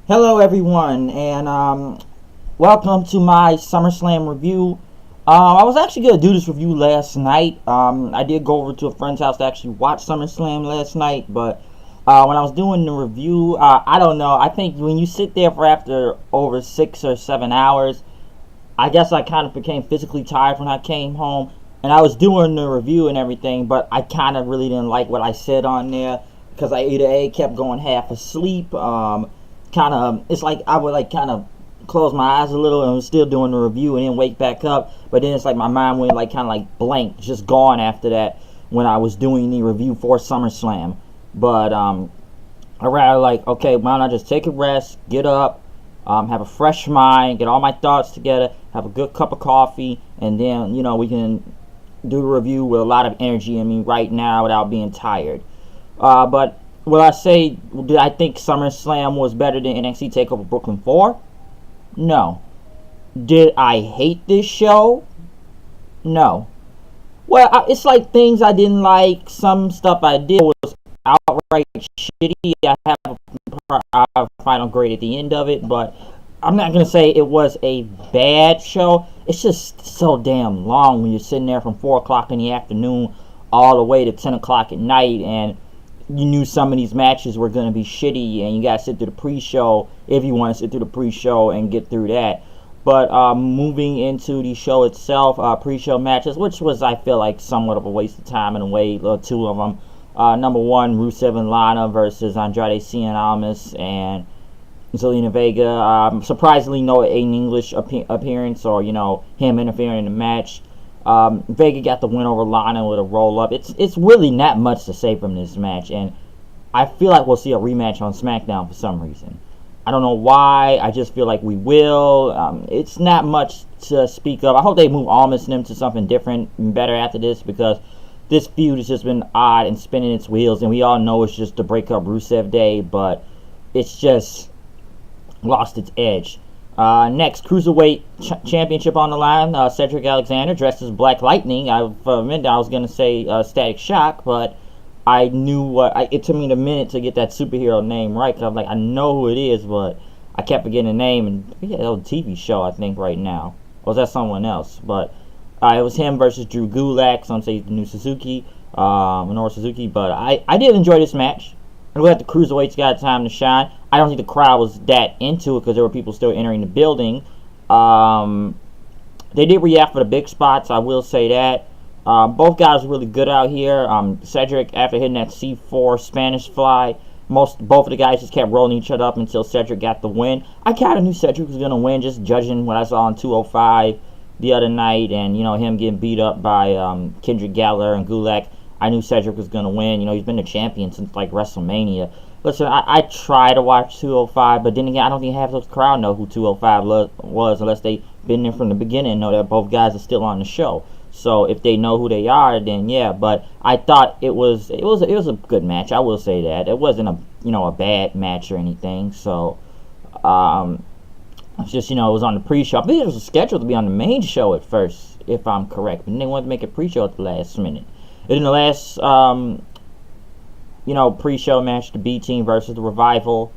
Hello, everyone, and welcome to my SummerSlam review. I was actually going to do this review last night. I did go over to a friend's house to actually watch SummerSlam last night, but when I was doing the review, I don't know. I think when you sit there for after over 6 or 7 hours, I guess I kind of became physically tired when I came home, and I was doing the review and everything, but I kind of really didn't like what I said on there because I either A, kept going half asleep. Kind of, it's like I would like kind of close my eyes a little and was still doing the review and then wake back up, but then it's like my mind went like kind of like blank, just gone after that when I was doing the review for SummerSlam. But I rather like, okay, why don't I just take a rest, get up, have a fresh mind, get all my thoughts together, have a good cup of coffee, and then we can do the review with a lot of energy in me right now without being tired. But will I say, did I think SummerSlam was better than NXT TakeOver Brooklyn 4? No. Did I hate this show? No. Well, it's like things I didn't like. Some stuff I did was outright shitty. I have a final grade at the end of it, but I'm not going to say it was a bad show. It's just so damn long when you're sitting there from 4 o'clock in the afternoon all the way to 10 o'clock at night, and you knew some of these matches were going to be shitty, and you got to sit through the pre-show if you want to sit through the pre-show and get through that. But moving into the show itself, pre-show matches, which was, I feel like, somewhat of a waste of time in a way, two of them. Number one, Rusev and Lana versus Andrade Cien Almas and Zelina Vega. Surprisingly, no Aiden English appearance or, him interfering in the match. Vega got the win over Lana with a roll-up. It's really not much to say from this match, and I feel like we'll see a rematch on SmackDown for some reason. I don't know why. I just feel like we will. It's not much to speak of. I hope they move Almas and them to something different and better after this, because this feud has just been odd and spinning its wheels, and we all know it's just the breakup Rusev Day, but it's just lost its edge. Next, Cruiserweight Championship on the line. Cedric Alexander dressed as Black Lightning. For a minute I was going to say Static Shock, but I knew it took me a minute to get that superhero name right, because I'm like, I know who it is, but I kept forgetting the name, and yeah, that was a TV show, I think, right now. Or was that someone else? But it was him versus Drew Gulak. Some say the new Suzuki, Minoru Suzuki, but I did enjoy this match. I'm glad the Cruiserweights got time to shine. I don't think the crowd was that into it because there were people still entering the building. They did react for the big spots, I will say that. Both guys were really good out here. Cedric, after hitting that C4 Spanish fly, both of the guys just kept rolling each other up until Cedric got the win. I kind of knew Cedric was going to win, just judging what I saw on 205 the other night, and him getting beat up by Kendrick Gallagher and Gulak. I knew Cedric was going to win. He's been the champion since like WrestleMania. Listen, I try to watch 205, but then again, I don't think half of the crowd know who 205 was unless they've been there from the beginning and know that both guys are still on the show. So if they know who they are, then yeah. But I thought it was a good match. I will say that it wasn't a bad match or anything. So it's just it was on the pre-show. I think it was scheduled to be on the main show at first, if I'm correct, but then they wanted to make a pre-show at the last minute. And in the last pre-show match, the B Team versus the Revival.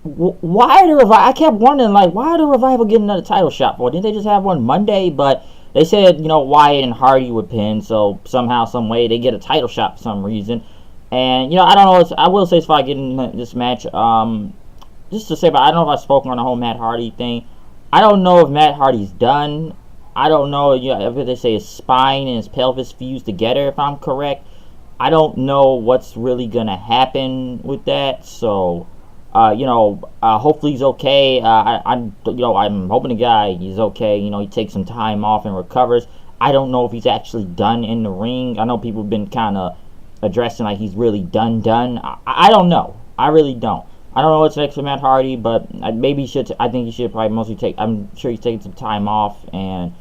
Why the Revival? I kept wondering, like, why are the Revival getting another title shot for? Didn't they just have one Monday? But they said, Wyatt and Hardy would pin, so somehow, some way, they get a title shot for some reason. And I don't know. I will say, as far as getting this match, just to say, but I don't know if I've spoken on the whole Matt Hardy thing. I don't know if Matt Hardy's done. I don't know if they say his spine and his pelvis fused together, if I'm correct. I don't know what's really gonna happen with that. So, hopefully he's okay. I'm hoping the guy is okay. He takes some time off and recovers. I don't know if he's actually done in the ring. I know people have been kind of addressing like he's really done. I don't know. I really don't. I don't know what's next for Matt Hardy, but maybe he should. I think he should probably mostly take. I'm sure he's taking some time off and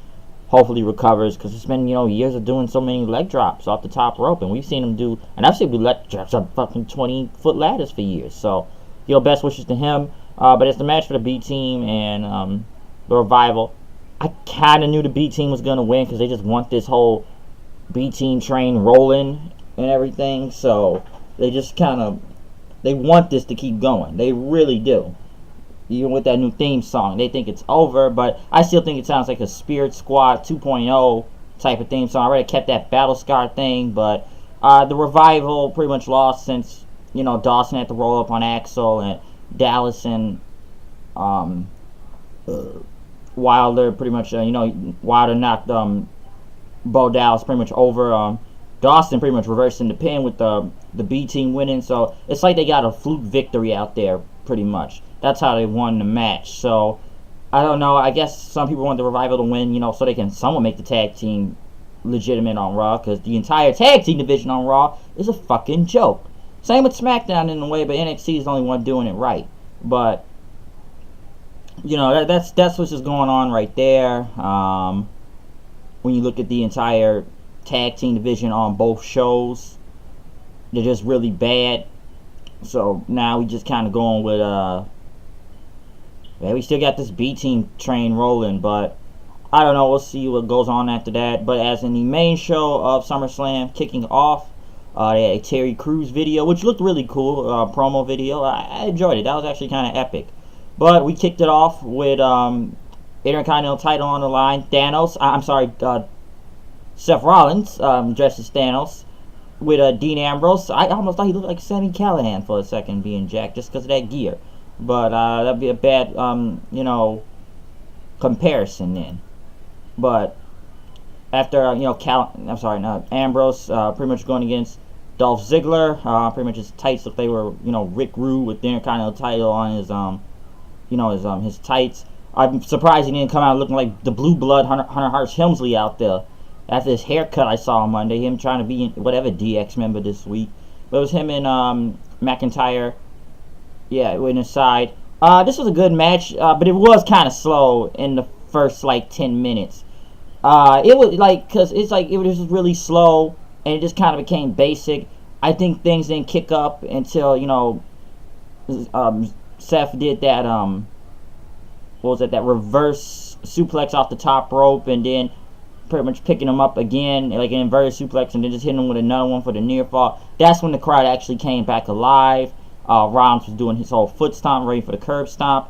hopefully recovers, because it's been years of doing so many leg drops off the top rope, and we've seen him do. And I've seen him do leg drops on fucking 20-foot ladders for years. So, best wishes to him. But it's the match for the B Team and the Revival. I kind of knew the B Team was gonna win because they just want this whole B Team train rolling and everything. So they just kind of They want this to keep going. They really do. Even with that new theme song, they think it's over, but I still think it sounds like a Spirit Squad 2.0 type of theme song. I already kept that Battle Scar thing, but the Revival pretty much lost since, Dawson had to roll up on Axel, and Dallas and Wilder pretty much, Wilder knocked Bo Dallas pretty much over. Dawson pretty much reversing the pin with the B team winning, so it's like they got a fluke victory out there pretty much. That's how they won the match. So I don't know. I guess some people want the Revival to win, so they can somewhat make the tag team legitimate on Raw, because the entire tag team division on Raw is a fucking joke. Same with SmackDown in a way, but NXT is the only one doing it right. But that's what's just going on right there. When you look at the entire tag team division on both shows, they're just really bad. So now we just kind of going with we still got this B team train rolling, but I don't know. We'll see what goes on after that. But as in the main show of SummerSlam kicking off, they had a Terry Crews video, which looked really cool, promo video. I enjoyed it. That was actually kind of epic. But we kicked it off with Intercontinental title on the line. Seth Rollins dressed as Thanos with Dean Ambrose. I almost thought he looked like Sami Callihan for a second, being jacked, just because of that gear. But that'd be a bad, comparison then. But after Ambrose pretty much going against Dolph Ziggler, pretty much his tights looked they were Rick Rude with the Intercontinental title on his his tights. I'm surprised he didn't come out looking like the Blue Blood Hunter Hearst Helmsley out there. After his haircut I saw on Monday, him trying to be whatever DX member this week. But it was him and McIntyre. Yeah, it went inside. This was a good match, but it was kind of slow in the first 10 minutes. It was because it was just really slow, and it just kind of became basic. I think things didn't kick up until Seth did that that reverse suplex off the top rope, and then pretty much picking him up again, like an inverted suplex, and then just hitting him with another one for the near fall. That's when the crowd actually came back alive. Rollins was doing his whole foot stomp, ready for the curb stomp.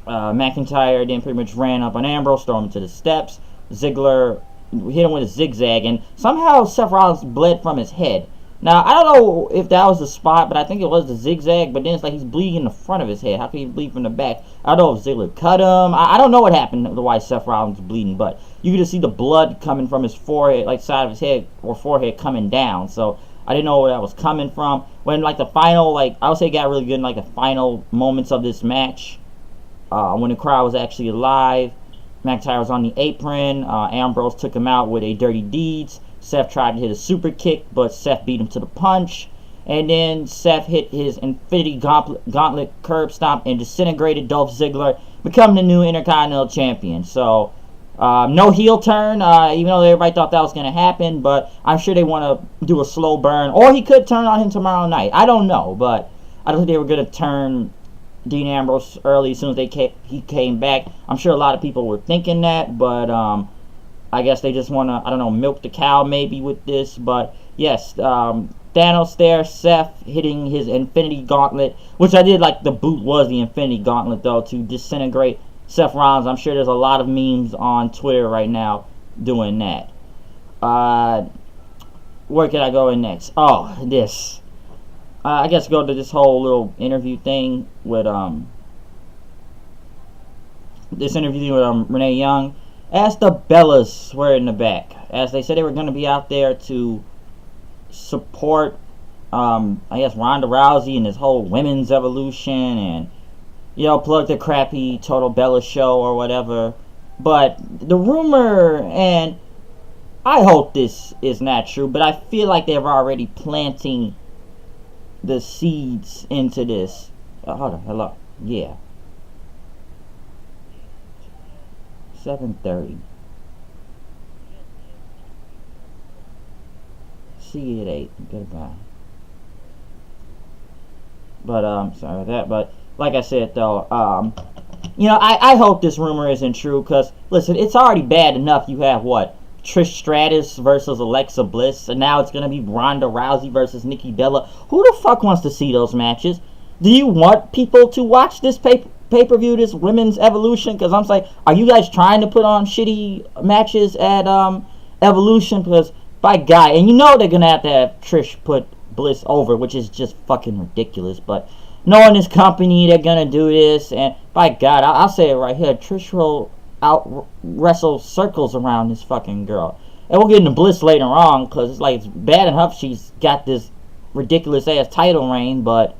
McIntyre then pretty much ran up on Ambrose, throw him to the steps. Ziggler hit him with a zigzag, and somehow Seth Rollins bled from his head. Now, I don't know if that was the spot, but I think it was the zigzag, but then it's like he's bleeding in the front of his head. How can he bleed from the back? I don't know if Ziggler cut him. I don't know what happened to why Seth Rollins was bleeding, but you could just see the blood coming from his forehead, side of his head or forehead coming down. So I didn't know where that was coming from. When the final, I would say it got really good in the final moments of this match, when the crowd was actually alive. McIntyre was on the apron. Ambrose took him out with a Dirty Deeds. Seth tried to hit a super kick, but Seth beat him to the punch. And then Seth hit his Infinity Gauntlet curb stomp and disintegrated Dolph Ziggler, becoming the new Intercontinental Champion. So, no heel turn, even though everybody thought that was going to happen. But I'm sure they want to do a slow burn. Or he could turn on him tomorrow night. I don't know, but I don't think they were going to turn Dean Ambrose early as soon as he came back. I'm sure a lot of people were thinking that, but I guess they just want to, milk the cow maybe with this. But yes, Thanos there, Seth hitting his Infinity Gauntlet, which I did like the boot was the Infinity Gauntlet though, to disintegrate Seth Rollins. I'm sure there's a lot of memes on Twitter right now doing that. Where can I go in next? Oh, this. I guess go to this whole little interview thing with Renee Young. As the Bellas were in the back, as they said they were going to be out there to support, I guess, Ronda Rousey and this whole women's evolution, and plug the crappy Total Bella show or whatever. But the rumor, and I hope this is not true, but I feel like they're already planting the seeds into this. Hold on, hello, yeah. 7:30. See you at 8. Goodbye. But sorry about that. But like I said though, I hope this rumor isn't true, because listen, it's already bad enough you have Trish Stratus versus Alexa Bliss, and now it's gonna be Ronda Rousey versus Nikki Bella. Who the fuck wants to see those matches? Do you want people to watch this pay-per-view, this women's Evolution? Because I'm saying, are you guys trying to put on shitty matches at Evolution? Because by God, and you know they're gonna have to have Trish put Bliss over, which is just fucking ridiculous. But knowing this company, they're gonna do this, and by God, I'll say it right here: Trish will out wrestle circles around this fucking girl. And we'll get into Bliss later on, because it's like, it's bad enough she's got this ridiculous ass title reign, but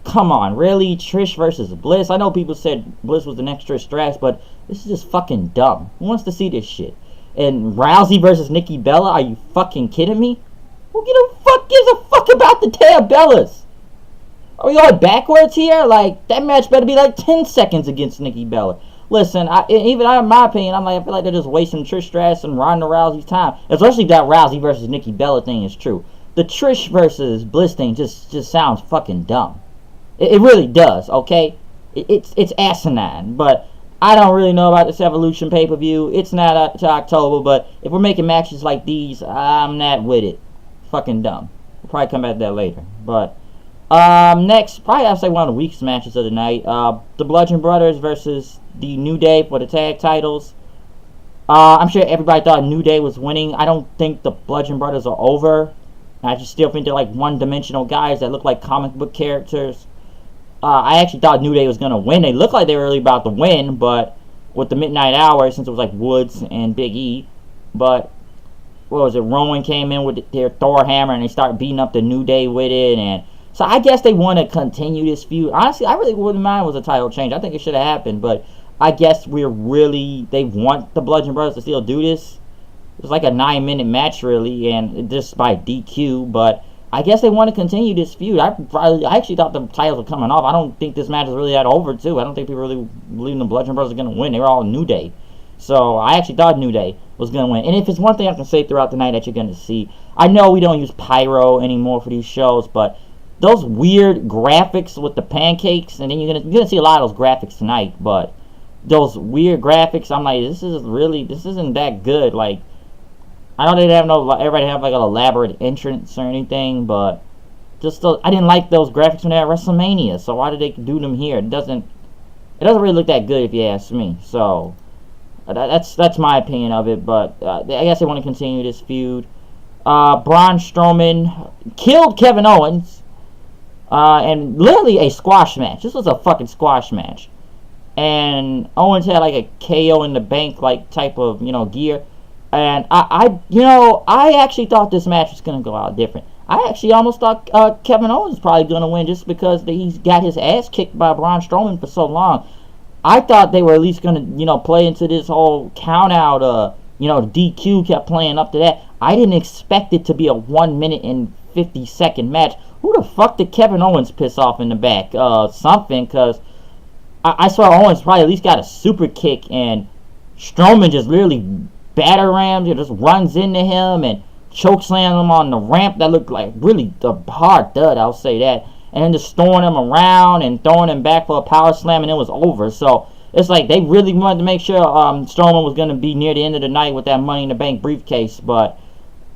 come on, really? Trish versus Bliss? I know people said Bliss was the next Trish Stratus, but this is just fucking dumb. Who wants to see this shit? And Rousey versus Nikki Bella? Are you fucking kidding me? Who gives a fuck about the Taya Bellas? Are we going backwards here? Like, that match better be like 10 seconds against Nikki Bella. Listen, in my opinion, I feel like they're just wasting Trish Stratus and Ronda Rousey's time. Especially if that Rousey versus Nikki Bella thing is true. The Trish versus Bliss thing just sounds fucking dumb. It really does, okay? It's asinine, but I don't really know about this Evolution pay-per-view. It's not up to October, but if we're making matches like these, I'm not with it. Fucking dumb. We'll probably come back to that later. But next, probably I'll say one of the weakest matches of the night. The Bludgeon Brothers versus the New Day for the tag titles. I'm sure everybody thought New Day was winning. I don't think the Bludgeon Brothers are over. I just still think they're like one-dimensional guys that look like comic book characters. I actually thought New Day was going to win. They looked like they were really about to win, but with the Midnight Hour, since it was like Woods and Big E, but what was it? Rowan came in with their Thor hammer and they started beating up the New Day with it, and so I guess they want to continue this feud. Honestly, I really wouldn't mind with a title change. I think it should have happened, but I guess they want the Bludgeon Brothers to still do this. It was like a 9-minute match, really, and just by DQ, but I guess they want to continue this feud. I actually thought the titles were coming off. I don't think this match is really that over, too. I don't think people really believe the Bludgeon Brothers are going to win. They were all New Day. So I actually thought New Day was going to win. And if it's one thing I can say throughout the night that you're going to see, I know we don't use pyro anymore for these shows, but those weird graphics with the pancakes, and then you're gonna see a lot of those graphics tonight, but those weird graphics, I'm like, this isn't that good. Like, I know they didn't have everybody have like an elaborate entrance or anything, but I didn't like those graphics when they had WrestleMania. So why did they do them here? It doesn't really look that good if you ask me. So that's my opinion of it. But I guess they want to continue this feud. Braun Strowman killed Kevin Owens, and literally a squash match. This was a fucking squash match, and Owens had like a KO in the bank like type of gear. And I actually thought this match was going to go out different. I actually almost thought Kevin Owens was probably going to win just because he's got his ass kicked by Braun Strowman for so long. I thought they were at least going to, play into this whole count out, DQ kept playing up to that. I didn't expect it to be a 1 minute and 50-second match. Who the fuck did Kevin Owens piss off in the back? Something, because I saw Owens probably at least got a super kick, and Strowman just literally batter rams, just runs into him and chokeslams him on the ramp. That looked like really a hard thud, I'll say that. And then just throwing him around and throwing him back for a power slam, and it was over. So it's like they really wanted to make sure Strowman was going to be near the end of the night with that Money in the Bank briefcase. But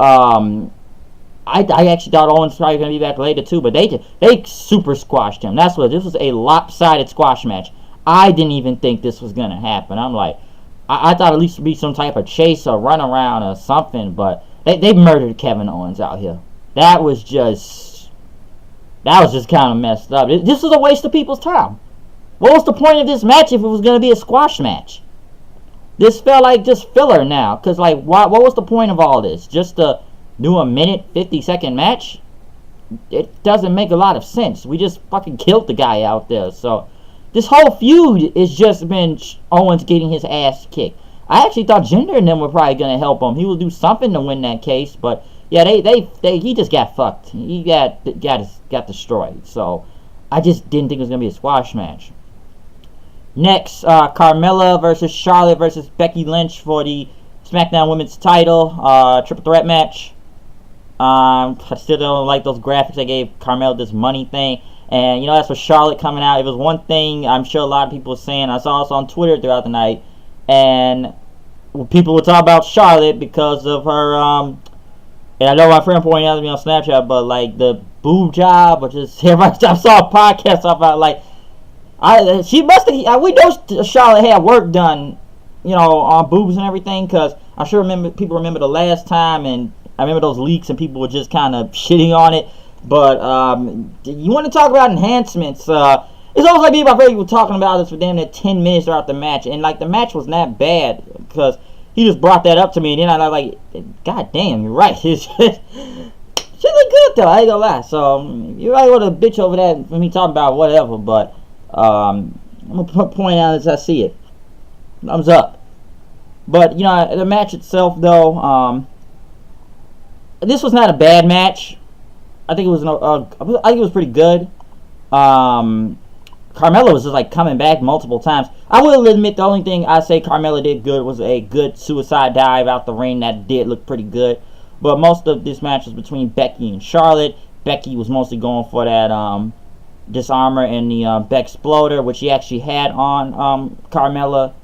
I actually thought Owens was probably going to be back later too. But they super squashed him. This was a lopsided squash match. I didn't even think this was going to happen. I'm like, I thought at least it would be some type of chase or run around or something, but they murdered Kevin Owens out here. That was just kind of messed up. This was a waste of people's time. What was the point of this match if it was going to be a squash match? This felt like just filler now, because like, what was the point of all this? Just to do a minute, 50-second match? It doesn't make a lot of sense. We just fucking killed the guy out there, so this whole feud has just been Owens getting his ass kicked. I actually thought Jinder and them were probably going to help him. He would do something to win that case, but yeah, he just got fucked. He got destroyed. So I just didn't think it was going to be a squash match. Next, Carmella versus Charlotte versus Becky Lynch for the SmackDown Women's title, triple threat match. I still don't like those graphics they gave Carmella, this money thing. And, as for Charlotte coming out, it was one thing I'm sure a lot of people were saying. I saw this on Twitter throughout the night. And people would talk about Charlotte because of her, and I know my friend pointed out to me on Snapchat, but like the boob job, or just everybody, I saw a podcast about like, she must have, we know Charlotte had work done, on boobs and everything, because I'm sure people remember the last time, and I remember those leaks and people were just kind of shitting on it. But you want to talk about enhancements? It's almost like people were talking about this for damn near 10 minutes throughout the match, and like the match was not bad because he just brought that up to me, and then I was like, God damn, you're right. She look good though. I ain't gonna lie. So you really want to bitch over that for me talking about whatever, but I'm gonna point out as I see it. Thumbs up. But the match itself though, this was not a bad match. I think it was I think it was pretty good. Carmella was just like coming back multiple times. I will admit the only thing I say Carmella did good was a good suicide dive out the ring that did look pretty good. But most of this match was between Becky and Charlotte. Becky was mostly going for that disarmer and the Bexploder, which she actually had on Carmella.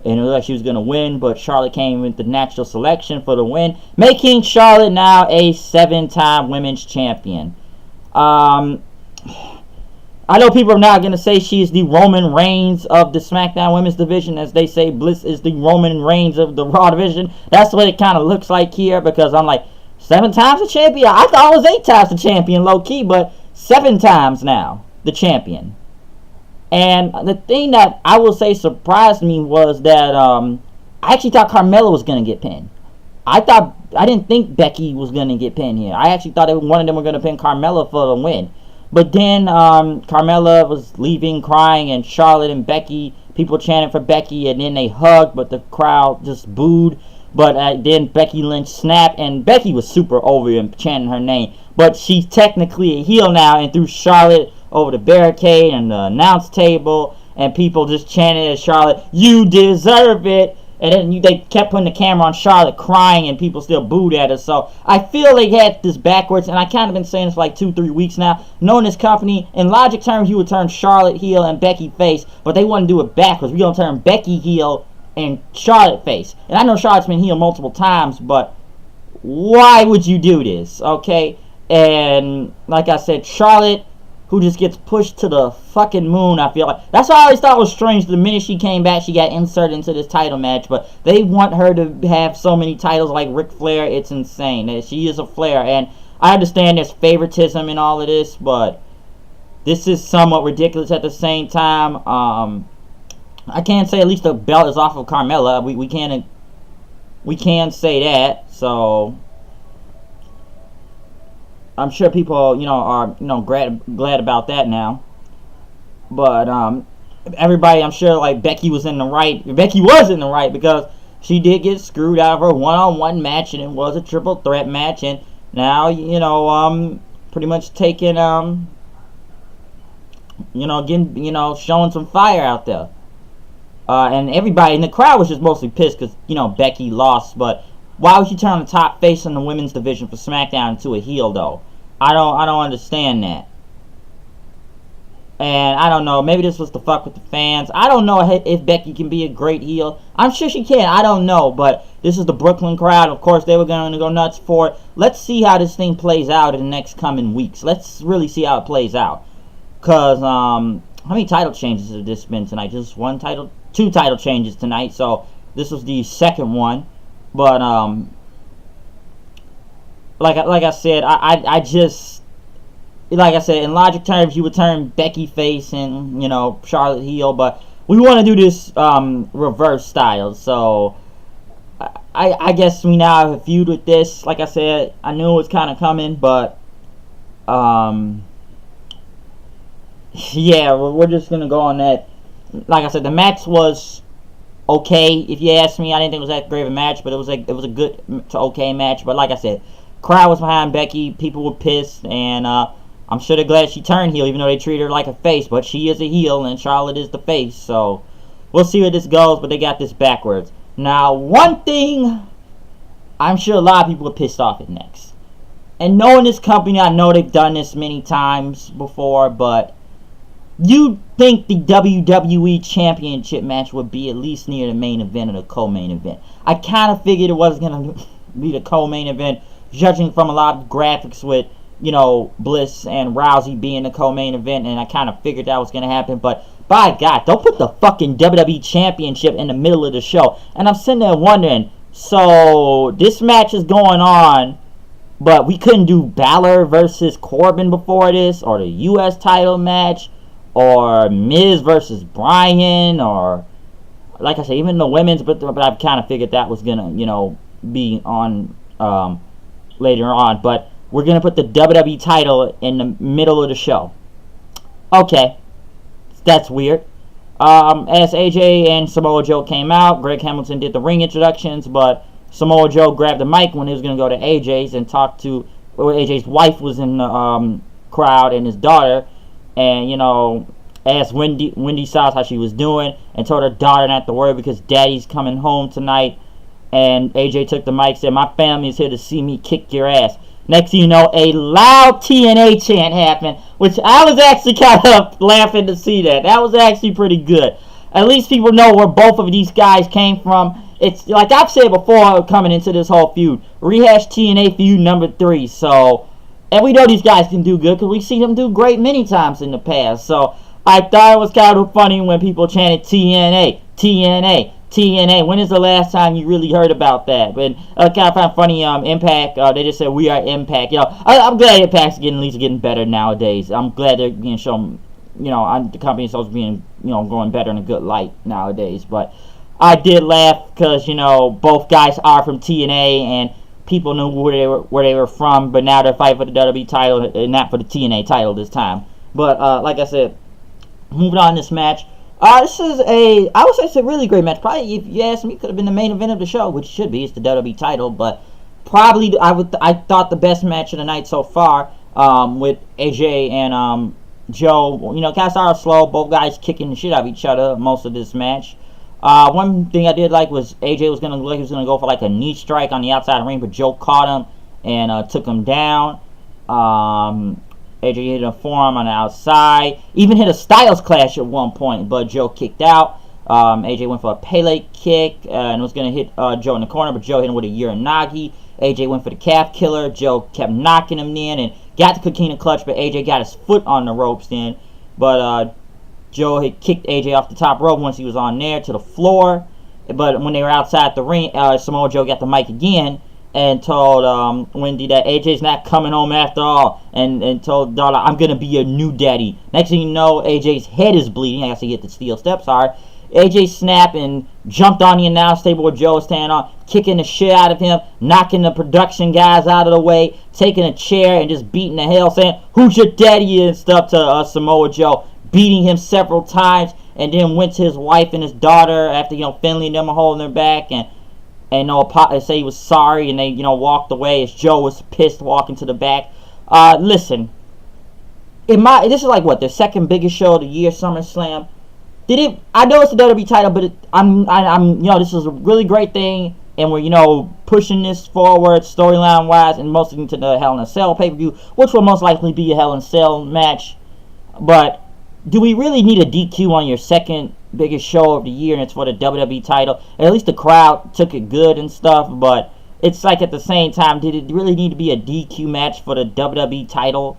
And it looked like she was going to win, but Charlotte came with the natural selection for the win, making Charlotte now a 7-time women's champion. I know people are now going to say she is the Roman Reigns of the SmackDown Women's Division, as they say Bliss is the Roman Reigns of the Raw Division. That's what it kind of looks like here, because I'm like, 7 times the champion? I thought it was 8 times the champion, low-key, but 7 times now the champion. And the thing that I will say surprised me was that I actually thought Carmella was going to get pinned. I didn't think Becky was going to get pinned here. I actually thought one of them were going to pin Carmella for the win. But then Carmella was leaving crying, and Charlotte and Becky, people chanting for Becky, and then they hugged, but the crowd just booed. But then Becky Lynch snapped, and Becky was super over and chanting her name. But she's technically a heel now, and threw Charlotte over the barricade and the announce table, and people just chanted at Charlotte, "You deserve it." And then they kept putting the camera on Charlotte crying, and people still booed at her. So I feel they had this backwards, and I kind of been saying this for like 2-3 weeks now. Knowing this company, in logic terms, you would turn Charlotte heel and Becky face, but they want to do it backwards. We're going to turn Becky heel and Charlotte face. And I know Charlotte's been heel multiple times, but why would you do this, okay? And like I said, Charlotte, who just gets pushed to the fucking moon, I feel like. That's what I always thought was strange. The minute she came back, she got inserted into this title match. But they want her to have so many titles like Ric Flair. It's insane. She is a Flair. And I understand there's favoritism in all of this, but this is somewhat ridiculous at the same time. I can't say at least the belt is off of Carmella. We can say that. So I'm sure people, are, glad about that now. But everybody, I'm sure, like, Becky was in the right. Becky was in the right because she did get screwed out of her one-on-one match, and it was a triple threat match. And now, pretty much taking, getting, showing some fire out there. And everybody in the crowd was just mostly pissed because, Becky lost. But why would you turn the top face in the women's division for SmackDown into a heel, though? I don't understand that. And I don't know, maybe this was to fuck with the fans. I don't know if Becky can be a great heel. I'm sure she can, I don't know. But this is the Brooklyn crowd. Of course, they were going to go nuts for it. Let's see how this thing plays out in the next coming weeks. Let's really see how it plays out. Because, how many title changes have this been tonight? Just two title changes tonight. So, this was the second one. But, like I said, I just, like I said, in logic terms, you would turn Becky face and, Charlotte heel, but we want to do this reverse style. So I guess we now have a feud with this. Like I said, I knew it was kind of coming, but yeah, we're just gonna go on that. Like I said, the match was okay, if you ask me. I didn't think it was that great of a match, but it was a good to okay match. But like I said, crowd was behind Becky, people were pissed, and I'm sure they're glad she turned heel, even though they treat her like a face. But she is a heel, and Charlotte is the face, so we'll see where this goes. But they got this backwards. Now, one thing I'm sure a lot of people are pissed off at next, and knowing this company, I know they've done this many times before, but you think the WWE Championship match would be at least near the main event or the co-main event. I kind of figured it was going to be the co-main event, judging from a lot of graphics with, Bliss and Rousey being the co-main event, and I kind of figured that was going to happen, but by God, don't put the fucking WWE Championship in the middle of the show. And I'm sitting there wondering, so this match is going on, but we couldn't do Balor versus Corbin before this, or the U.S. title match, or Miz versus Bryan, or, like I said, even the women's, but I've kind of figured that was going to, be on later on. But we're going to put the WWE title in the middle of the show. Okay. That's weird. As AJ and Samoa Joe came out, Greg Hamilton did the ring introductions, but Samoa Joe grabbed the mic when he was going to go to AJ's and talk to, AJ's wife was in the crowd and his daughter, and, asked Wendy Styles how she was doing, and told her daughter not to worry because daddy's coming home tonight. And AJ took the mic and said, "My family is here to see me kick your ass." Next thing you know, a loud TNA chant happened, which I was actually kind of laughing to see that. That was actually pretty good. At least people know where both of these guys came from. It's like I've said before coming into this whole feud. Rehash TNA feud number 3. So, and we know these guys can do good because we've seen them do great many times in the past. So, I thought it was kind of funny when people chanted TNA, TNA, TNA. When is the last time you really heard about that? But I kind of find funny. Impact. They just said we are Impact. I'm glad Impact's at least getting better nowadays. I'm glad they're being shown. The company is supposed to be going better in a good light nowadays. But I did laugh because both guys are from TNA and people knew where they were from. But now they're fighting for the WWE title and not for the TNA title this time. But like I said, moving on this match. This is I would say it's a really great match. Probably, if you ask me, could have been the main event of the show, which should be. It's the WWE title, but probably I thought the best match of the night so far, with AJ and Joe. Kind of started slow. Both guys kicking the shit out of each other most of this match. One thing I did like was AJ was gonna go for like a knee strike on the outside of the ring, but Joe caught him and took him down. AJ hit a forearm on the outside. Even hit a Styles Clash at one point, but Joe kicked out. AJ went for a Pele kick and was going to hit Joe in the corner, but Joe hit him with a Uranagi. AJ went for the calf killer. Joe kept knocking him in and got the Coquina clutch, but AJ got his foot on the ropes then. But Joe had kicked AJ off the top rope once he was on there to the floor. But when they were outside the ring, Samoa Joe got the mic again and told Wendy that AJ's not coming home after all, and told Darla, "I'm going to be your new daddy." Next thing you know, AJ's head is bleeding. I guess he hit the steel steps hard. AJ snapped and jumped on the announce table where Joe was standing on, kicking the shit out of him, knocking the production guys out of the way, taking a chair and just beating the hell, saying, "Who's your daddy?" and stuff to Samoa Joe, beating him several times, and then went to his wife and his daughter after, Finley and them holding their back, and say he was sorry, and they, walked away as Joe was pissed walking to the back. Listen, this is like what, the second biggest show of the year, SummerSlam. I know it's the WWE title, but this is a really great thing, and we're, pushing this forward storyline wise, and mostly into the Hell in a Cell pay-per-view, which will most likely be a Hell in a Cell match. But do we really need a DQ on your second biggest show of the year, and it's for the WWE title? At least the crowd took it good and stuff, but it's like at the same time, did it really need to be a DQ match for the WWE title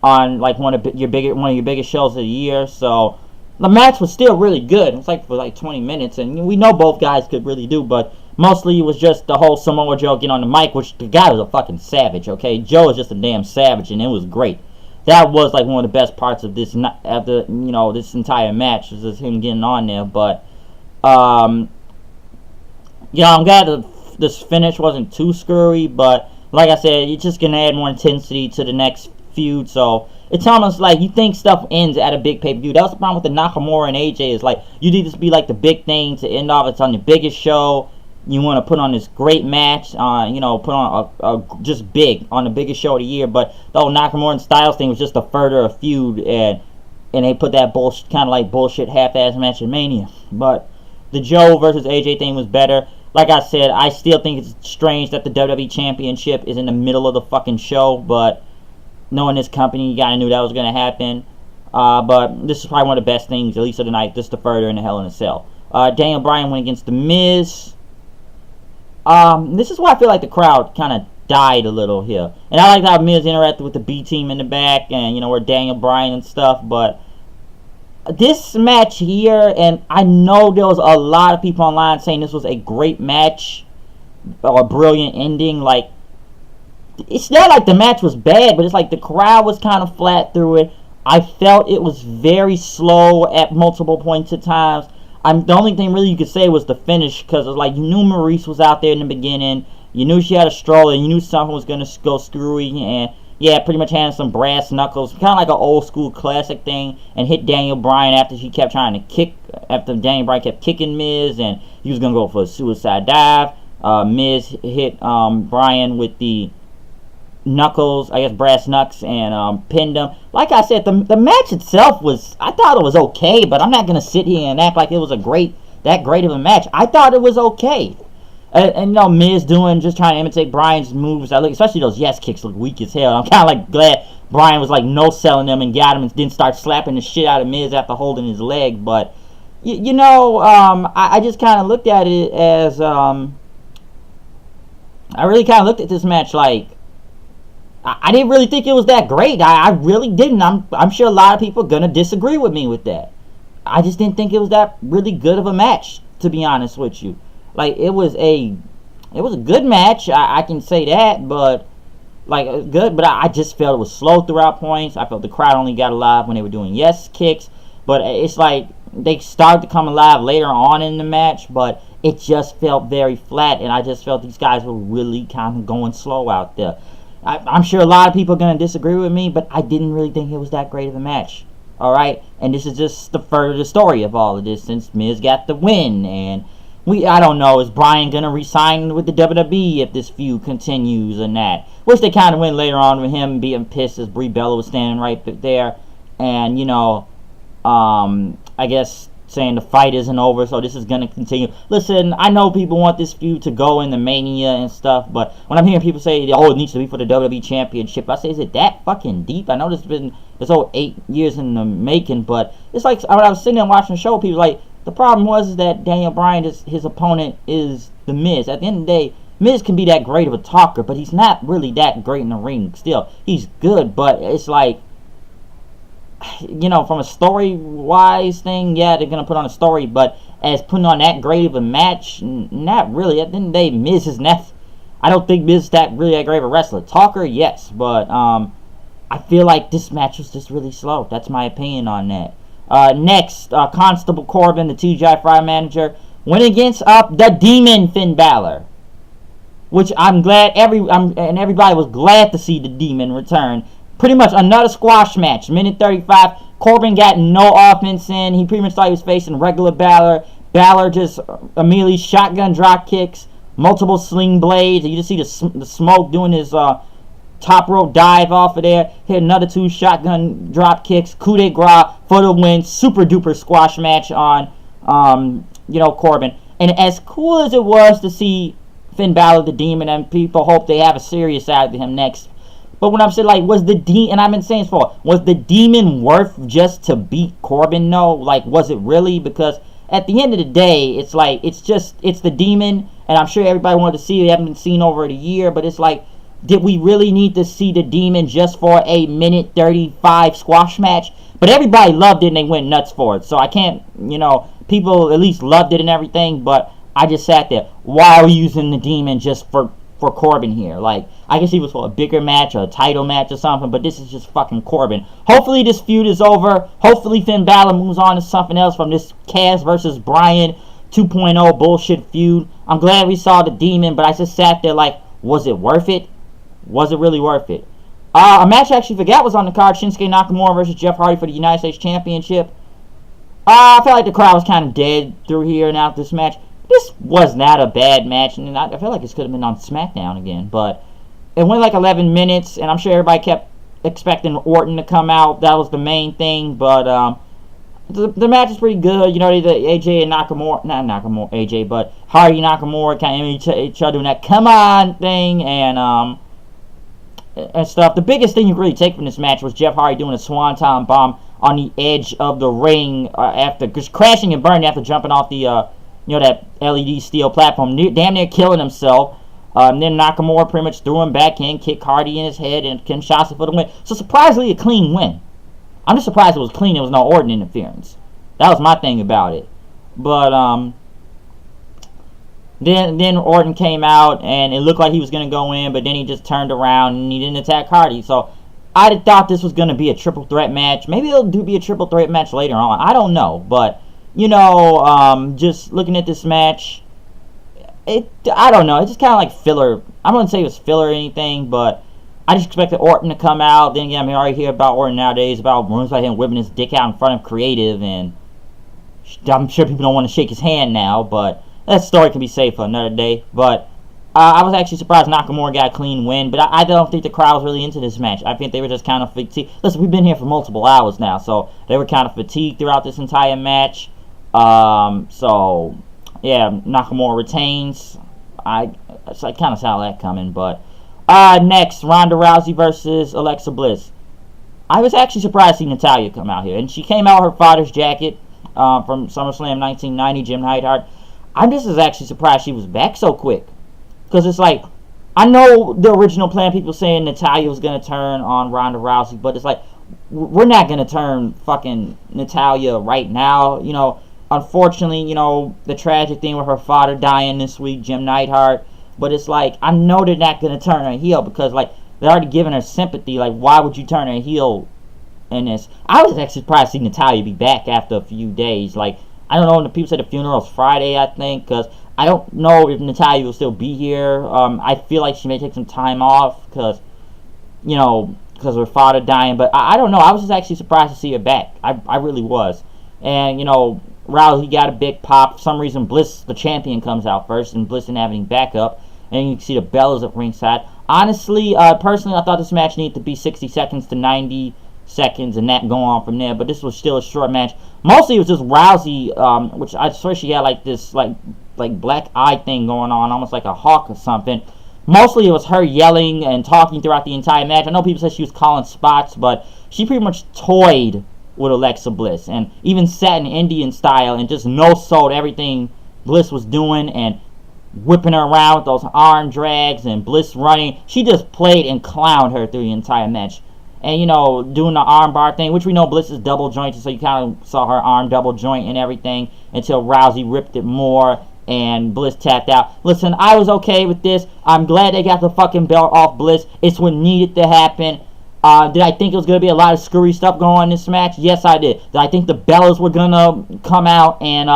on like one of your biggest shows of the year? So the match was still really good. It's like for like 20 minutes, and we know both guys could really do, but mostly it was just the whole Samoa Joe getting on the mic, which the guy was a fucking savage, okay? Joe is just a damn savage, and it was great. That was like one of the best parts of this, this entire match, was just him getting on there. But, I'm glad this finish wasn't too screwy. But like I said, you're just gonna add more intensity to the next feud. So it's almost like you think stuff ends at a big pay-per-view. That was the problem with the Nakamura and AJ. Is like you need this to be like the big thing to end off. It's on the biggest show. You want to put on this great match, put on a just big on the biggest show of the year. But the whole Nakamura and Styles thing was just a further feud, and they put that bullshit, kind of like bullshit half-ass match at Mania. But the Joe versus AJ thing was better. Like I said, I still think it's strange that the WWE Championship is in the middle of the fucking show. But knowing this company, you gotta knew that was gonna happen. But this is probably one of the best things, at least of the night. This is the further in the Hell in a Cell. Daniel Bryan went against The Miz. This is why I feel like the crowd kind of died a little here. And I like how Miz interacted with the B team in the back, and where Daniel Bryan and stuff. But this match here, and I know there was a lot of people online saying this was a great match or a brilliant ending. Like, it's not like the match was bad, but it's like the crowd was kind of flat through it. I felt it was very slow at multiple points at times. The only thing really you could say was the finish, because it was like you knew Maurice was out there in the beginning. You knew she had a stroller. You knew something was going to go screwy. And, yeah, pretty much had some brass knuckles. Kind of like an old school classic thing. And hit Daniel Bryan after she kept trying to kick. After Daniel Bryan kept kicking Miz. And he was going to go for a suicide dive. Miz hit Bryan with the knuckles, I guess brass knucks, and pinned him. Like I said, the match itself I thought it was okay, but I'm not going to sit here and act like it was that great of a match. I thought it was okay. And Miz just trying to imitate Bryan's moves. Especially those yes kicks look weak as hell. I'm kind of like glad Bryan was like no-selling them and got him and didn't start slapping the shit out of Miz after holding his leg. But, I just kind of looked at it as, I really kind of looked at this match like, I didn't really think it was that great. I really didn't. I'm sure a lot of people are going to disagree with me with that. I just didn't think it was that really good of a match, to be honest with you. Like, it was a good match. I can say that, but like good. But I just felt it was slow throughout points. I felt the crowd only got alive when they were doing yes kicks. But it's like they started to come alive later on in the match, but it just felt very flat. And I just felt these guys were really kind of going slow out there. I'm sure a lot of people are going to disagree with me, but I didn't really think it was that great of a match. Alright? And this is just the further story of all of this, since Miz got the win. And I don't know, is Bryan going to resign with the WWE if this feud continues or not? Which they kind of went later on with him being pissed as Brie Bella was standing right there. And, I guess saying the fight isn't over, so this is going to continue. Listen, I know people want this feud to go in the Mania and stuff, but when I'm hearing people say, it needs to be for the WWE Championship, I say, is it that fucking deep? I know this whole 8 years in the making, but it's like, when I was sitting there watching the show, people like, the problem was that Daniel Bryan, his opponent is The Miz. At the end of the day, Miz can be that great of a talker, but he's not really that great in the ring still. He's good, but it's like, from a story-wise thing, yeah, they're going to put on a story, but as putting on that great of a match, not really. At the end of the day, Miz is not, I don't think Miz is that great of a wrestler. Talker, yes, but I feel like this match was just really slow. That's my opinion on that. Next, Constable Corbin, the TGI Friday manager, went against the Demon Finn Balor, which I'm glad and everybody was glad to see the Demon return. Pretty much another squash match. Minute 35. Corbin got no offense in. He pretty much thought he was facing regular Balor. Balor just immediately shotgun drop kicks, multiple sling blades. You just see the smoke doing his top rope dive off of there. Hit another 2 shotgun drop kicks. Coup de grace for the win. Super duper squash match on Corbin. And as cool as it was to see Finn Balor, the Demon, and people hope they have a serious side to him next. But when I'm saying, like, was the Demon, and I've been saying this before, was the Demon worth just to beat Corbin? No. Like, was it really? Because at the end of the day, it's like, it's the Demon, and I'm sure everybody wanted to see it. They haven't been seen over a year, but it's like, did we really need to see the Demon just for a minute 35 squash match? But everybody loved it, and they went nuts for it. So I can't, people at least loved it and everything, but I just sat there. Why are we using the Demon just for Corbin here? Like, I guess he was for a bigger match or a title match or something, but this is just fucking Corbin. Hopefully this feud is over. Hopefully Finn Balor moves on to something else from this Cass versus Bryan 2.0 bullshit feud. I'm glad we saw the Demon, but I just sat there like, was it worth it? Was it really worth it? A match I actually forgot was on the card. Shinsuke Nakamura versus Jeff Hardy for the United States Championship. I felt like the crowd was kind of dead through here and out this match. This was not a bad match, and I feel like this could have been on SmackDown again, but it went like 11 minutes, and I'm sure everybody kept expecting Orton to come out. That was the main thing, but the match is pretty good. The AJ and Nakamura, not Nakamura, AJ, but Hardy and Nakamura kind of each other doing that come on thing, and stuff. The biggest thing you really take from this match was Jeff Hardy doing a swanton bomb on the edge of the ring after just crashing and burning after jumping off the that LED steel platform, damn near killing himself. Then Nakamura pretty much threw him back in, kicked Hardy in his head, and Kinshasa for the win. So surprisingly, a clean win. I'm just surprised it was clean. There was no Orton interference. That was my thing about it. But then Orton came out, and it looked like he was going to go in, but then he just turned around and he didn't attack Hardy. So I thought this was going to be a triple threat match. Maybe it'll be a triple threat match later on. I don't know. But, just looking at this match, I don't know. It's just kind of like filler. I wouldn't say it was filler or anything, but I just expected Orton to come out. Then again, I already hear about Orton nowadays, about rumors about him whipping his dick out in front of Creative, and I'm sure people don't want to shake his hand now, but that story can be saved for another day. But I was actually surprised Nakamura got a clean win, but I don't think the crowd was really into this match. I think they were just kind of fatigued. Listen, we've been here for multiple hours now, so they were kind of fatigued throughout this entire match. So yeah, Nakamura retains. I kind of saw that coming, but next, Ronda Rousey versus Alexa Bliss. I was actually surprised to see Natalya come out here, and she came out with her father's jacket from SummerSlam 1990, Jim Neidhart. I'm just actually surprised she was back so quick, because it's like, I know the original plan, people saying Natalya was going to turn on Ronda Rousey, but it's like, we're not going to turn fucking Natalya right now, Unfortunately, the tragic thing with her father dying this week, Jim Neidhart. But it's like, I know they're not going to turn her heel because, like, they're already giving her sympathy. Like, why would you turn her heel in this? I was actually surprised to see Natalya be back after a few days. Like, I don't know, the people said the funeral's Friday, I think, because I don't know if Natalya will still be here. I feel like she may take some time off because, because of her father dying. But I don't know. I was just actually surprised to see her back. I really was. And, Rousey got a big pop. For some reason, Bliss, the champion, comes out first, and Bliss didn't have any backup. And you can see the Bellas at ringside. Honestly, personally, I thought this match needed to be 60 seconds to 90 seconds and that go on from there. But this was still a short match. Mostly it was just Rousey, which I swear she had like this like black eye thing going on, almost like a hawk or something. Mostly it was her yelling and talking throughout the entire match. I know people said she was calling spots, but she pretty much toyed with Alexa Bliss, and even sat in Indian style and just no-sold everything Bliss was doing and whipping her around with those arm drags and Bliss running. She just played and clowned her through the entire match. And, doing the arm bar thing, which we know Bliss is double jointed, so you kind of saw her arm double joint and everything until Rousey ripped it more and Bliss tapped out. Listen, I was okay with this. I'm glad they got the fucking belt off Bliss. It's what needed to happen. Did I think it was going to be a lot of screwy stuff going on in this match? Yes, I did. Did I think the Bellas were going to come out and,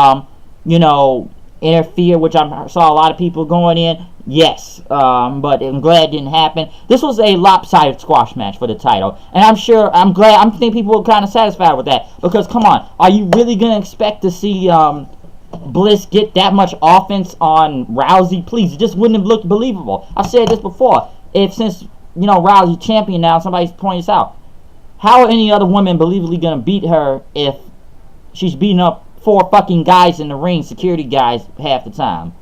interfere, which I saw a lot of people going in? Yes. But I'm glad it didn't happen. This was a lopsided squash match for the title. And I think people were kind of satisfied with that. Because, come on, are you really going to expect to see Bliss get that much offense on Rousey? Please, it just wouldn't have looked believable. I've said this before. Since Rousey's champion now, somebody's pointing this out. How are any other woman believably going to beat her if she's beating up 4 fucking guys in the ring, security guys, half the time?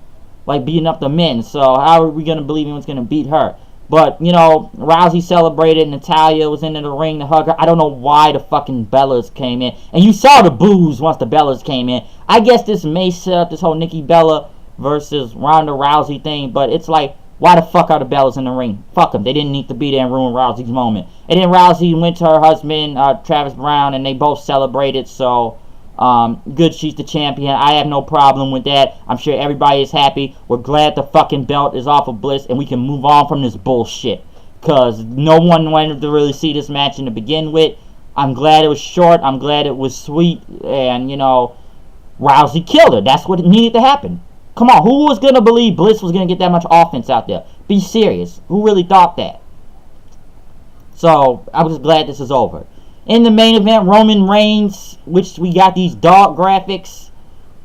Like, beating up the men. So, how are we going to believe anyone's going to beat her? But, Rousey celebrated. Natalya was into the ring to hug her. I don't know why the fucking Bellas came in. And you saw the boos once the Bellas came in. I guess this may set up this whole Nikki Bella versus Ronda Rousey thing, but it's like, why the fuck are the Bellas in the ring? Fuck them. They didn't need to be there and ruin Rousey's moment. And then Rousey went to her husband, Travis Brown, and they both celebrated. So, good, she's the champion. I have no problem with that. I'm sure everybody is happy. We're glad the fucking belt is off of Bliss, and we can move on from this bullshit. Because no one wanted to really see this match in to begin with. I'm glad it was short. I'm glad it was sweet. And, Rousey killed her. That's what needed to happen. Come on, who was going to believe Bliss was going to get that much offense out there? Be serious. Who really thought that? So, I was glad this is over. In the main event, Roman Reigns, which we got these dog graphics,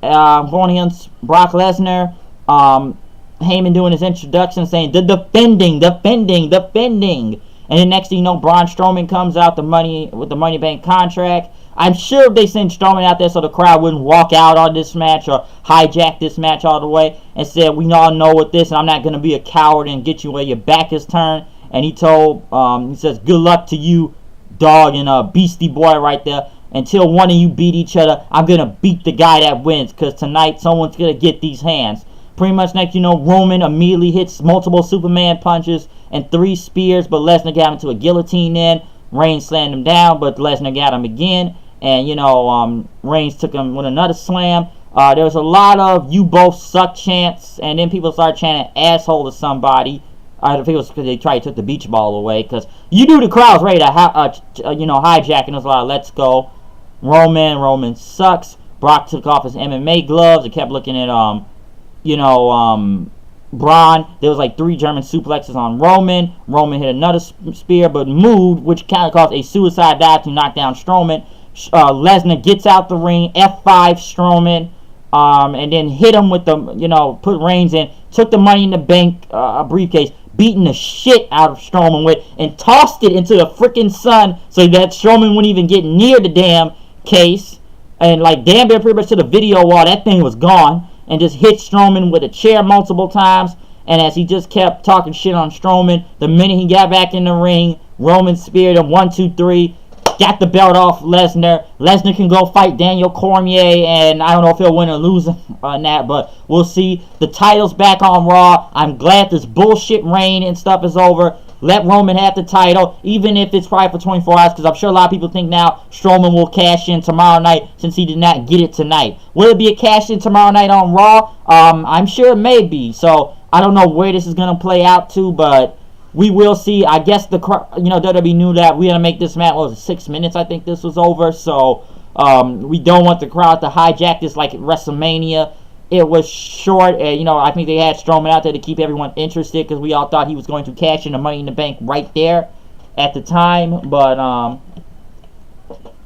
going against Brock Lesnar. Heyman doing his introduction saying, the defending. And then next thing you know, Braun Strowman comes out with the Money Bank contract. I'm sure if they sent Strowman out there so the crowd wouldn't walk out on this match or hijack this match all the way and said, we all know what this, and I'm not going to be a coward and get you where your back is turned. And he says, good luck to you, dog, and Beastie Boy right there. until one of you beat each other. I'm going to beat the guy that wins, because tonight someone's going to get these hands. Pretty much next, you know, Roman immediately hits multiple Superman punches and 3 spears, but Lesnar got him to a guillotine then. Reigns slammed him down, but Lesnar got him again. And, you know, Reigns took him with another slam. There was a lot of "you both suck" chants, and then people started chanting "asshole" to somebody. I think it was because they tried to take the beach ball away, because you knew the crowd was ready to, you know, hijack, and there was a lot of "let's go." Roman sucks. Brock took off his MMA gloves and kept looking at, you know, Braun. There was like 3 German suplexes on Roman. Roman hit another spear, but moved, which kind of caused a suicide dive to knock down Strowman. Lesnar gets out the ring, F5 Strowman, and then hit him with the, you know, put Reigns in, took the Money in the Bank briefcase, beating the shit out of Strowman with, and tossed it into the freaking sun so that Strowman wouldn't even get near the damn case. And like damn near pretty much to the video wall, that thing was gone, and just hit Strowman with a chair multiple times. And as he just kept talking shit on Strowman, the minute he got back in the ring, Roman speared him 1, 2, 3. Got the belt off Lesnar. Lesnar can go fight Daniel Cormier, and I don't know if he'll win or lose on that, but we'll see. The title's back on Raw. I'm glad this bullshit reign and stuff is over. Let Roman have the title, even if it's probably for 24 hours, because I'm sure a lot of people think now Strowman will cash in tomorrow night since he did not get it tonight. Will it be a cash in tomorrow night on Raw? I'm sure it may be. So I don't know where this is going to play out to, but we will see. I guess the, you know, WWE knew that we had to make this match. What was it, 6 minutes? I think this was over. So we don't want the crowd to hijack this like at WrestleMania. It was short, and you know, I think they had Strowman out there to keep everyone interested, because we all thought he was going to cash in the Money in the Bank right there at the time. But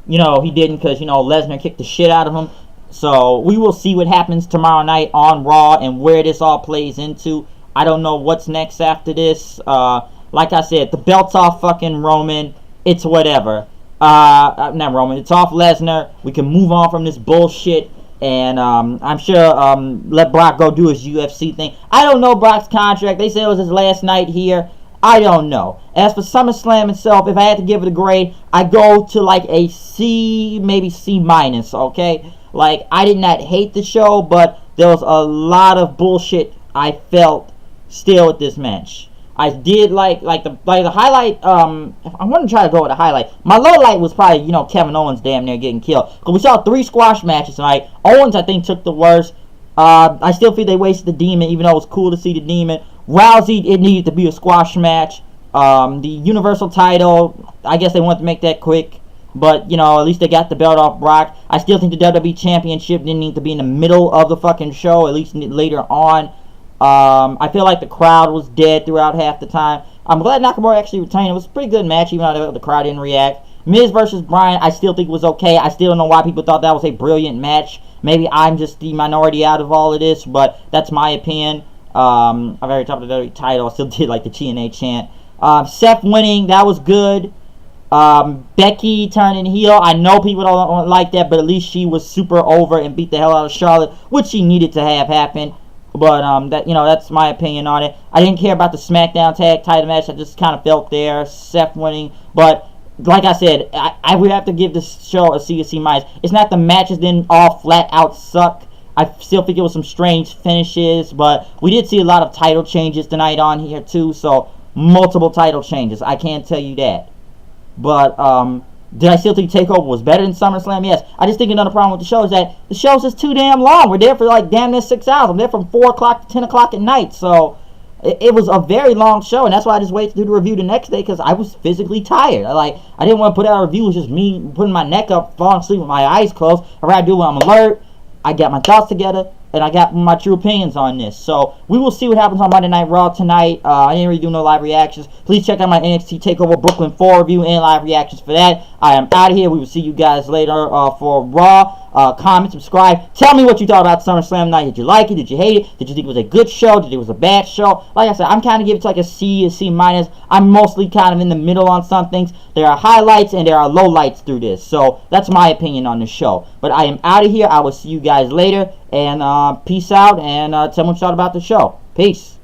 you know, he didn't, because you know Lesnar kicked the shit out of him. So we will see what happens tomorrow night on Raw and where this all plays into. I don't know what's next after this. Like I said, the belt's off fucking Roman. It's whatever. Not Roman. It's off Lesnar. We can move on from this bullshit. And I'm sure let Brock go do his UFC thing. I don't know Brock's contract. They said it was his last night here. I don't know. As for SummerSlam itself, if I had to give it a grade, I go to like a C, maybe C minus, okay? Like, I did not hate the show, but there was a lot of bullshit I felt still with this match. I did like the highlight. I want to try to go with a highlight. My low light was probably, you know, Kevin Owens damn near getting killed. Because we saw 3 squash matches tonight. Owens, I think, took the worst. I still feel they wasted the Demon, even though it was cool to see the Demon. Rousey, it needed to be a squash match. The Universal title, I guess they wanted to make that quick. But, you know, at least they got the belt off Brock. I still think the WWE Championship didn't need to be in the middle of the fucking show, at least later on. I feel like the crowd was dead throughout half the time. I'm glad Nakamura actually retained. It was a pretty good match, even though the crowd didn't react. Miz versus Bryan, I still think was okay. I still don't know why people thought that was a brilliant match. Maybe I'm just the minority out of all of this, but that's my opinion. I've already talked about the WWE title. I still did like the TNA chant. Seth winning, that was good. Becky turning heel. I know people don't like that, but at least she was super over and beat the hell out of Charlotte, which she needed to have happen. But that, you know, that's my opinion on it. I didn't care about the SmackDown Tag Title match. I just kind of felt there, Seth winning. But like I said, I would have to give this show a C or C minus. It's not the matches didn't all flat out suck. I still think it was some strange finishes, but we did see a lot of title changes tonight on here too. So multiple title changes. I can't tell you that. But did I still think TakeOver was better than SummerSlam? Yes. I just think another problem with the show is that the show's just too damn long. We're there for like damn near 6 hours. I'm there from 4 o'clock to 10 o'clock at night. So it was a very long show, and that's why I just waited to do the review the next day, because I was physically tired. I didn't want to put out a review. It was just me putting my neck up, falling asleep with my eyes closed. I'd rather do it when I'm alert. I got my thoughts together, and I got my true opinions on this. So we will see what happens on Monday Night Raw tonight. I didn't really do no live reactions. Please check out my NXT TakeOver Brooklyn 4 review and live reactions for that. I am out of here. We will see you guys later for Raw. Comment, subscribe. Tell me what you thought about SummerSlam night. Did you like it? Did you hate it? Did you think it was a good show? Did you think it was a bad show? Like I said, I'm kind of giving it to like a C minus. I'm mostly kind of in the middle on some things. There are highlights and there are lowlights through this. So that's my opinion on the show. But I am out of here. I will see you guys later. And peace out. And tell me what you thought about the show. Peace.